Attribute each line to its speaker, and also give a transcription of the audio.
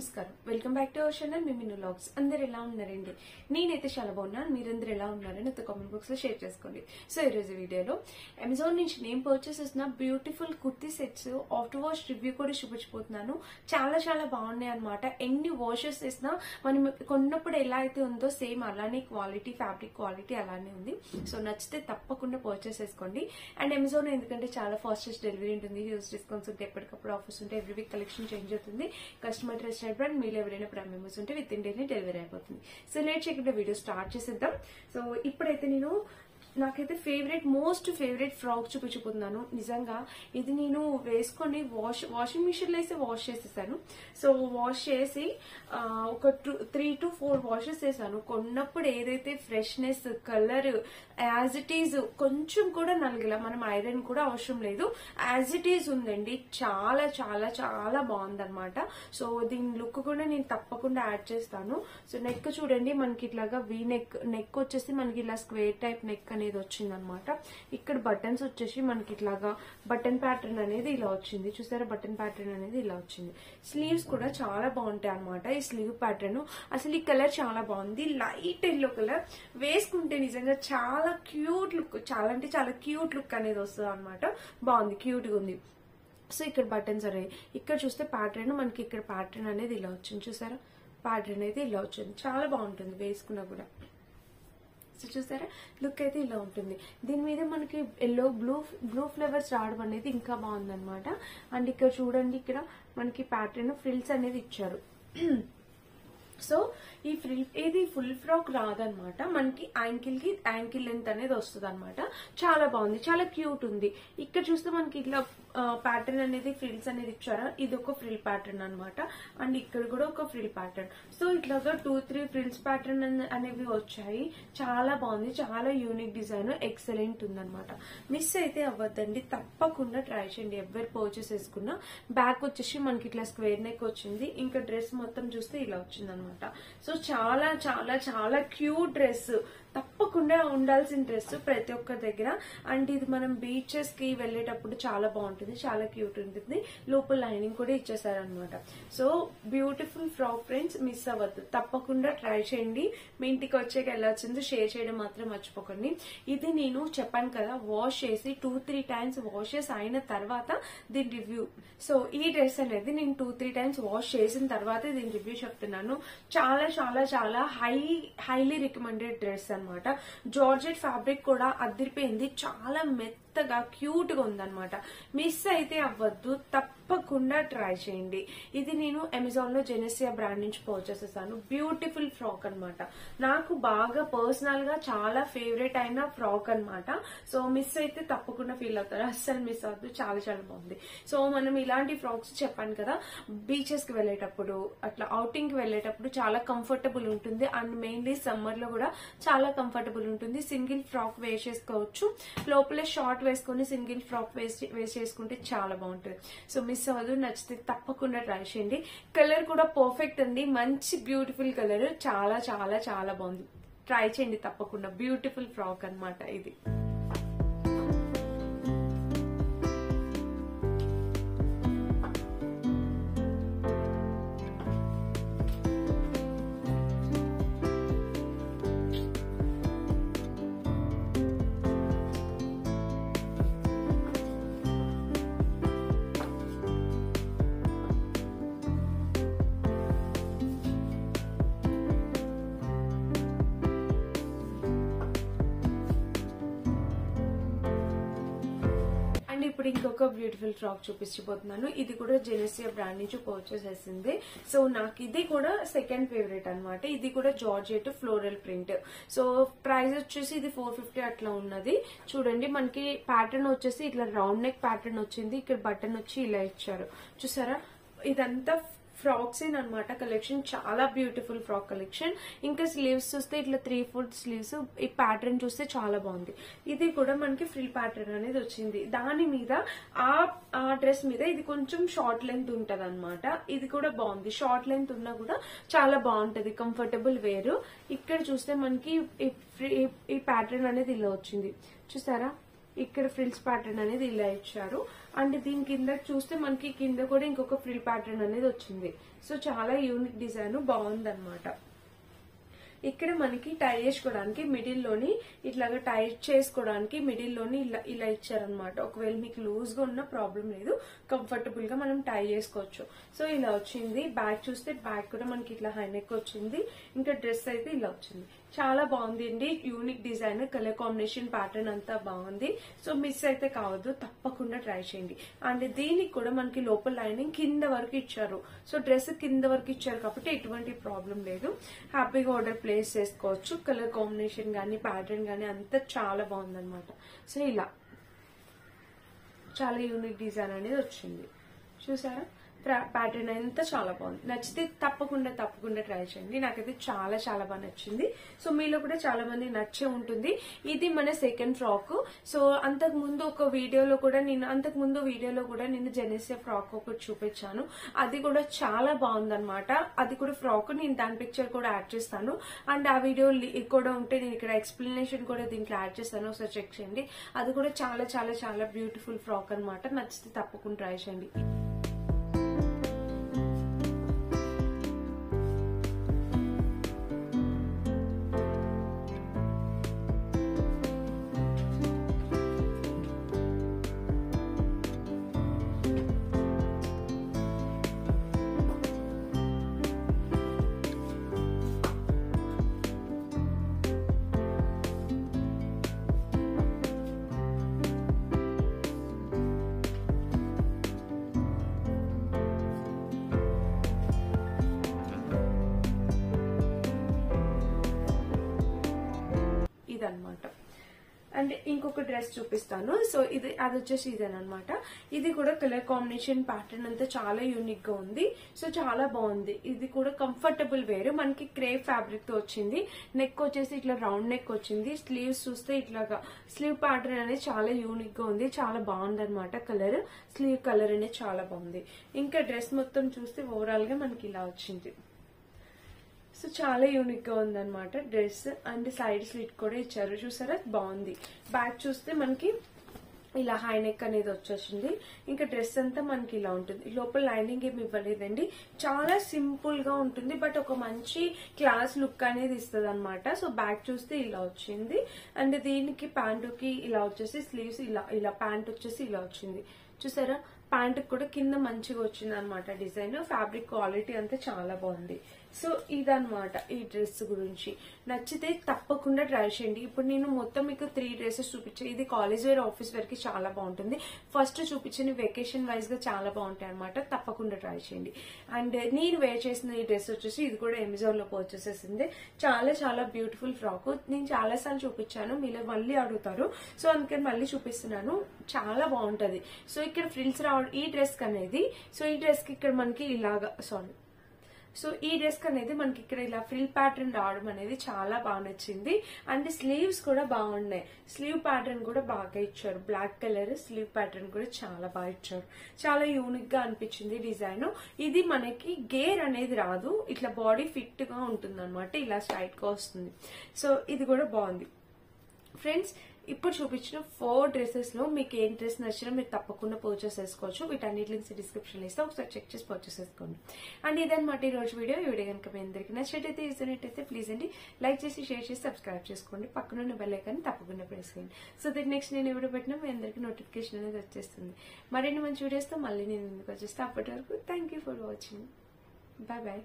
Speaker 1: నమస్కారం welcome back to our channel మిమిను vlogs. అందరు ఎలా ఉన్నారండి? నేనైతే చాలా బాగున్నాను. మీరందరూ ఎలా ఉన్నారని నాతో కామెంట్ బాక్స్ లో షేర్ చేసుకోండి. సో ఈ రోజు వీడియోలో అమెజాన్ నుంచి నేను పర్చేస్ చేసిన beautiful kurti sets after wash review కూడా చూపించబోతున్నాను. చాలా చాలా బాగున్నాయి అనమాట. ఎన్ని వాషెస్ చేసినా మనం కొన్నప్పుడు ఎలా అయితే ఉందో సేమ్ అలానే క్వాలిటీ, ఫ్యాబ్రిక్ క్వాలిటీ అలానే ఉంది. సో నచ్చితే తప్పకుండా పర్చేస్ చేసుకోండి. అండ్ అమెజాన్ ఎందుకంటే చాలా ఫాస్టెస్ట్ డెలివరీ ఉంటుంది, హ్యూజ్ డిస్కౌంట్స్ ఉంటాయి, ఎప్పటికప్పుడు ఆఫర్స్ ఉంటాయి, ఎవ్రీ వీక్ కలెక్షన్ చేంజ్ అవుతుంది. కస్టమర్ ట్రస్టెడ్ బ్రాండ్, మీరు ఎవరైనా ప్రైమ్ మెంబర్స్ ఉంటే విత్ ఇన్ డేనే డెలివరీ అయిపోతుంది. సో లేట్ చేయకుండా వీడియో స్టార్ట్ చేసేద్దాం. సో ఇప్పుడైతే నేను నాకైతే మోస్ట్ ఫేవరెట్ ఫ్రాక్ చూపించబోతున్నాను. నిజంగా ఇది నేను వేసుకొని వాషింగ్ మిషన్ లో వేసి వాష్ చేసేసాను. సో వాష్ చేసి ఒక 3 to 4 వాషెస్ చేశాను. కొన్నప్పుడు ఏదైతే freshness, colour as it is, కొంచెం కూడా నలగల, మనం ఐరన్ కూడా అవసరం లేదు, యాజ్ ఇట్ ఈజ్ ఉందండి. చాలా చాలా చాలా బాగుందన్నమాట. సో దీని లుక్ కూడా నేను తప్పకుండా యాడ్ చేస్తాను. సో నెక్ చూడండి, మనకి ఇట్లాగా వీ నెక్ వచ్చేసి మనకి ఇలా స్క్వేర్ టైప్ నెక్ అనేది వచ్చింది అనమాట. ఇక్కడ బటన్స్ వచ్చేసి మనకి ఇట్లాగా బటన్ ప్యాటర్న్ అనేది ఇలా వచ్చింది. చూసారా, బటన్ ప్యాటర్న్ అనేది ఇలా వచ్చింది. స్లీవ్స్ కూడా చాలా బాగుంటాయి అనమాట. ఈ స్లీవ్ ప్యాటర్న్ అసలు ఈ కలర్ చాలా బాగుంది. లైట్ ఎల్లో కలర్ వేసుకుంటే నిజంగా చాలా క్యూట్ లుక్, చాలా అంటే చాలా క్యూట్ లుక్ అనేది వస్తుంది అనమాట. బాగుంది, క్యూట్ గా ఉంది. సో ఇక్కడ బటన్స్ అనేవి, ఇక్కడ చూస్తే ప్యాటర్న్ మనకి ఇక్కడ ప్యాటర్న్ అనేది ఇలా వచ్చింది. చూసారా, ప్యాటర్న్ అయితే ఇలా వచ్చింది. చాలా బాగుంటుంది వేసుకున్నా కూడా. సో చూసారా, లుక్ అయితే ఇలా ఉంటుంది. దీని మీద మనకి ఎల్లో బ్లూ ఫ్లేవర్స్ రావడం అనేది ఇంకా బాగుందన్నమాట. అండ్ ఇక్కడ చూడండి, ఇక్కడ మనకి ప్యాటర్న్ ఫ్రిల్స్ అనేది ఇచ్చారు. సో ఈ ఇది ఫుల్ ఫ్రాక్ రాదనమాట, మనకి యాంకిల్ లెంత్ అనేది వస్తుంది అనమాట. చాలా బాగుంది, చాలా క్యూట్ ఉంది. ఇక్కడ చూస్తే మనకి ఇట్లా ప్యాటర్న్ అనేది ఫ్రిల్స్ అనేది ఇచ్చారా, ఇది ఒక ఫ్రిల్ ప్యాటర్న్ అనమాట. అండ్ ఇక్కడ కూడా ఒక ఫ్రిల్ ప్యాటర్న్. సో ఇట్లాగా 2-3 ఫ్రిల్స్ ప్యాటర్న్ అనేవి వచ్చాయి. చాలా బాగుంది, చాలా యూనిక్ డిజైన్, ఎక్సలెంట్ ఉందన్నమాట. మిస్ అయితే అవ్వద్దండి, తప్పకుండా ట్రై చేయండి. ఎవరు పర్చేస్ చేసుకున్నా. బ్యాక్ వచ్చేసి మనకి ఇట్లా స్క్వేర్ నెక్ వచ్చింది. ఇంకా డ్రెస్ మొత్తం చూస్తే ఇలా వచ్చింది అనమాట. సో చాలా చాలా చాలా క్యూట్ డ్రెస్, తప్పకుండా ఉండాల్సిన డ్రెస్ ప్రతి ఒక్కరి దగ్గర. అండ్ ఇది మనం బీచెస్ కి వెళ్లేటప్పుడు చాలా బాగుంటుంది, చాలా క్యూట్ ఉంటుంది. లోపల లైనింగ్ కూడా ఇచ్చేసారనమాట. So beautiful frock friends, miss అవ్వద్దు, తప్పకుండా ట్రై చేయండి. మీ ఇంటికి వచ్చాక ఎలా వచ్చిందో షేర్ చేయడం మాత్రం మర్చిపోకండి. ఇది నేను చెప్పాను కదా, వాష్ చేసి 2-3 టైమ్స్ వాషెస్ అయిన తర్వాత దీని రివ్యూ. సో ఈ డ్రెస్ అనేది నేను 2-3 టైమ్స్ వాష్ చేసిన తర్వాత దీని రివ్యూ చెప్తున్నాను. చాలా చాలా చాలా హైలీ రికమెండెడ్ డ్రెస్ అనమాట. జార్జెట్ ఫ్యాబ్రిక్ కూడా అదిరిపోయింది, చాలా మెత్తగా క్యూట్ గా ఉందన్నమాట. మిస్ అయితే అవ్వద్దు, తప్పకుండా ట్రై చేయండి. ఇది నేను అమెజాన్ లో జెనెసియా బ్రాండ్ నుంచి పర్చేస్ చేశాను. బ్యూటిఫుల్ ఫ్రాక్ అనమాట. నాకు బాగా పర్సనల్ గా చాలా ఫేవరెట్ అయిన ఫ్రాక్ అనమాట. సో మిస్ అయితే తప్పకుండా ఫీల్ అవుతారు, అస్సలు మిస్ అవ్వద్దు. చాలా చాలా బాగుంది. సో మనం ఇలాంటి ఫ్రాక్స్ చెప్పాను కదా, బీచెస్ కి వెళ్లేటప్పుడు, అట్లా అవుటింగ్ కి వెళ్లేటప్పుడు చాలా కంఫర్టబుల్ ఉంటుంది. అండ్ మెయిన్లీ సమ్మర్ లో కూడా చాలా కంఫర్టబుల్ ఉంటుంది. సింగిల్ ఫ్రాక్ వేసేసుకోవచ్చు, లోపలే షార్ట్ వేసుకుని సింగిల్ ఫ్రాక్ వేసేసుకుంటే చాలా బాగుంటుంది. సో మిస్ అవ్వదు, నచ్చితే తప్పకుండా ట్రై చేయండి. కలర్ కూడా పర్ఫెక్ట్ ఉంది, మంచి బ్యూటిఫుల్ కలర్, చాలా చాలా చాలా బాగుంది. ట్రై చేయండి తప్పకుండా. బ్యూటిఫుల్ ఫ్రాక్ అన్నమాట ఇది. ఇప్పుడు ఇంకొక బ్యూటిఫుల్ ఫ్రాక్ చూపించబోతున్నాను. ఇది కూడా జెనెసియా బ్రాండ్ నుంచి పర్చేస్ చేసింది. సో నాకు ఇది కూడా సెకండ్ ఫేవరెట్ అనమాట. ఇది కూడా georgette floral print. So price వచ్చేసి ఇది 450 అట్లా ఉన్నది. చూడండి, మనకి ప్యాటర్న్ వచ్చేసి ఇట్లా రౌండ్ నెక్ ప్యాటర్న్ వచ్చింది. ఇక్కడ బటన్ వచ్చి ఇలా ఇచ్చారు. చూసారా, ఇదంతా ఫ్రాక్స్ అనమాట. కలెక్షన్ చాలా బ్యూటిఫుల్ ఫ్రాక్ కలెక్షన్. ఇంకా స్లీవ్స్ చూస్తే ఇట్లా 3/4 స్లీవ్స్. ఈ ప్యాటర్న్ చూస్తే చాలా బాగుంది. ఇది కూడా మనకి ఫ్రిల్ ప్యాటర్న్ అనేది వచ్చింది. దాని మీద ఆ డ్రెస్ మీద ఇది కొంచెం షార్ట్ లెంత్ ఉంటది అనమాట. ఇది కూడా బాగుంది, షార్ట్ లెంత్ ఉన్నా కూడా చాలా బాగుంటది, కంఫర్టబుల్ వేరు. ఇక్కడ చూస్తే మనకి ఈ ప్యాటర్న్ అనేది ఇలా వచ్చింది. చూసారా, ఇక్కడ ఫ్రిల్స్ ప్యాటర్న్ అనేది ఇలా ఇచ్చారు. అండ్ దీని కింద చూస్తే మనకి కింద కూడా ఇంకొక ఫ్రిల్ ప్యాటర్న్ అనేది వచ్చింది. సో చాలా యూనిక్ డిజైన్, బాగుందన్నమాట. ఇక్కడ మనకి టై చేసుకోవడానికి మిడిల్ లోని ఇట్లాగా టై చేసుకోవడానికి మిడిల్ లోని ఇలా ఇచ్చారనమాట. ఒకవేళ మీకు లూజ్ గా ఉన్న ప్రాబ్లం లేదు, కంఫర్టబుల్ గా మనం టై చేసుకోవచ్చు. సో ఇలా వచ్చింది. బ్యాక్ చూస్తే బ్యాక్ కూడా మనకి ఇట్లా హై నెక్ వచ్చింది. ఇంకా డ్రెస్ అయితే ఇలా వచ్చింది. చాలా బాగుంది అండి. Unique design, colour combination, pattern అంతా బాగుంది. సో మిస్ అయితే కావద్దు, తప్పకుండా ట్రై చేయండి. అండ్ దీనికి కూడా మనకి లోపల లైనింగ్ కింద వరకు ఇచ్చారు. సో డ్రెస్ కింద వరకు ఇచ్చారు కాబట్టి ఎటువంటి ప్రాబ్లం లేదు, హ్యాపీగా ఆర్డర్ ప్లేస్ చేసుకోవచ్చు. కలర్ కాంబినేషన్ గానీ ప్యాటర్న్ గానీ అంతా చాలా బాగుందన్నమాట. సో ఇలా చాలా యూనిక్ డిజైన్ అనేది వచ్చింది. చూసారా, ప్యాటర్న్ అంతా చాలా బాగుంది. నచ్చితే తప్పకుండా ట్రై చేయండి. నాకైతే చాలా చాలా బాగా నచ్చింది. సో మీలో కూడా చాలా మంది నచ్చే ఉంటుంది. ఇది మన సెకండ్ ఫ్రాక్. సో అంతకు ముందు వీడియోలో కూడా నేను జెనెసియా ఫ్రాక్ ఒకటి చూపించాను. అది కూడా చాలా బాగుందన్నమాట. అది కూడా ఫ్రాక్, నేను దాని పిక్చర్ కూడా యాడ్ చేస్తాను. అండ్ ఆ వీడియో కూడా ఉంటే నేను ఇక్కడ ఎక్స్ప్లెనేషన్ కూడా దీంట్లో యాడ్ చేస్తాను, ఒకసారి చెక్ చేయండి. అది కూడా చాలా చాలా చాలా బ్యూటిఫుల్ ఫ్రాక్ అన్నమాట. నచ్చితే తప్పకుండా ట్రై చేయండి. ఇదన్నమాట. అండ్ ఇంకొక డ్రెస్ చూపిస్తాను. సో అది వచ్చేసి ఇదేనమాట. ఇది కూడా కలర్ కాంబినేషన్, ప్యాటర్న్ అంతా చాలా యూనిక్ గా ఉంది. సో చాలా బాగుంది. ఇది కూడా కంఫర్టబుల్ వేర్, మనకి క్రేప్ ఫ్యాబ్రిక్ తో వచ్చింది. నెక్ వచ్చేసి ఇట్లా రౌండ్ నెక్ వచ్చింది. స్లీవ్స్ చూస్తే ఇట్లాగా స్లీవ్ ప్యాటర్న్ అనేది చాలా యూనిక్ గా ఉంది. చాలా బాగుంది అనమాట. కలర్, స్లీవ్ కలర్ అనేది చాలా బాగుంది. ఇంకా డ్రెస్ మొత్తం చూస్తే ఓవరాల్ గా మనకి ఇలా వచ్చింది. సో చాలా యూనిక్ గా ఉందన్నమాట డ్రెస్. అండ్ సైడ్ స్లిట్ కూడా ఇచ్చారు, చూసారా, బాగుంది. బ్యాక్ చూస్తే మనకి ఇలా హై నెక్ అనేది వచ్చేసింది. ఇంకా డ్రెస్ అంతా మనకి ఇలా ఉంటుంది. లోపల లైనింగ్ ఏమి ఇవ్వలేదండి. చాలా సింపుల్ గా ఉంటుంది, బట్ ఒక మంచి క్లాస్ లుక్ అనేది ఇస్తుంది అనమాట. సో బ్యాక్ చూస్తే ఇలా వచ్చింది. అండ్ దీనికి ప్యాంటుకి ఇలా వచ్చేసి స్లీవ్స్ ఇలా ప్యాంట్ వచ్చేసి ఇలా వచ్చింది. చూసారా, ప్యాంట్ కూడా కింద మంచిగా వచ్చింది అనమాట డిజైన్. ఫ్యాబ్రిక్ క్వాలిటీ అంతా చాలా బాగుంది. సో ఇదన్నమాట ఈ డ్రెస్ గురించి. నచ్చితే తప్పకుండా ట్రై చేయండి. ఇప్పుడు నేను మొత్తం మీకు 3 డ్రెస్సెస్ చూపించాను. ఇది కాలేజ్ వేర్, ఆఫీస్ వేర్ కి చాలా బాగుంటుంది. ఫస్ట్ చూపించిన వెకేషన్ వైజ్ గా చాలా బాగుంటాయి అనమాట. తప్పకుండా ట్రై చేయండి. అండ్ నేను వేర్ చేసిన ఈ డ్రెస్ వచ్చేసి ఇది కూడా అమెజాన్ లో పర్చేస్ చేసింది. చాలా చాలా బ్యూటిఫుల్ ఫ్రాక్. నేను చాలా సార్లు చూపించాను, మీరు మళ్ళీ అడుగుతారు. సో అందుకని మళ్ళీ చూపిస్తున్నాను. చాలా బాగుంటది. సో ఇక్కడ ఫ్రిల్స్ రావడం ఈ డ్రెస్ కి అనేది, సో ఈ డ్రెస్ కి ఇక్కడ మనకి ఇలాగా సో ఈ డ్రెస్ అనేది మనకి ఇక్కడ ఇలా ఫ్రిల్ ప్యాటర్న్ రావడం అనేది చాలా బాగా నచ్చింది. అండ్ స్లీవ్స్ కూడా బాగున్నాయి. స్లీవ్ ప్యాటర్న్ కూడా బాగా ఇచ్చారు. బ్లాక్ కలర్ స్లీవ్ ప్యాటర్న్ కూడా చాలా బాగా ఇచ్చారు. చాలా యూనిక్ గా అనిపించింది డిజైన్. ఇది మనకి గేర్ అనేది రాదు, ఇట్లా బాడీ ఫిట్ గా ఉంటుంది అనమాట. ఇలా స్ట్రైట్ గా వస్తుంది. సో ఇది కూడా బాగుంది. ఫ్రెండ్స్, ఇప్పుడు చూపించిన 4 డ్రెస్సెస్ లో మీకు ఏం డ్రెస్ నచ్చినా మీరు తప్పకుండా పర్చేస్ చేసుకోవచ్చు. వీటన్నిటి లింక్స్ డిస్క్రిప్షన్ ఇస్తే ఒకసారి చెక్ చేసి పర్చేస్ చేసుకోండి. అండ్ ఇదన్నమాట ఈ రోజు వీడియో. ఈ వీడియో కనుక మీ అందరికీ నచ్చినట్టయితే ఇస్తున్నట్టయితే ప్లీజ్ అండి లైక్ చేసి, షేర్ చేసి, సబ్స్క్రైబ్ చేసుకోండి. పక్కనున్న బెల్ ఐకాన్ తప్పకుండా ప్రెస్ చేయండి. సో దట్ నెక్స్ట్ నేను వీడియో పెట్టినా మీ అందరికీ నోటిఫికేషన్ అనేది వచ్చేస్తుంది. మరిన్ని మంచి వీడియోస్తో మళ్ళీ నేను ముందుకు వచ్చేస్తే. అప్పటి వరకు thank you for watching. Bye bye.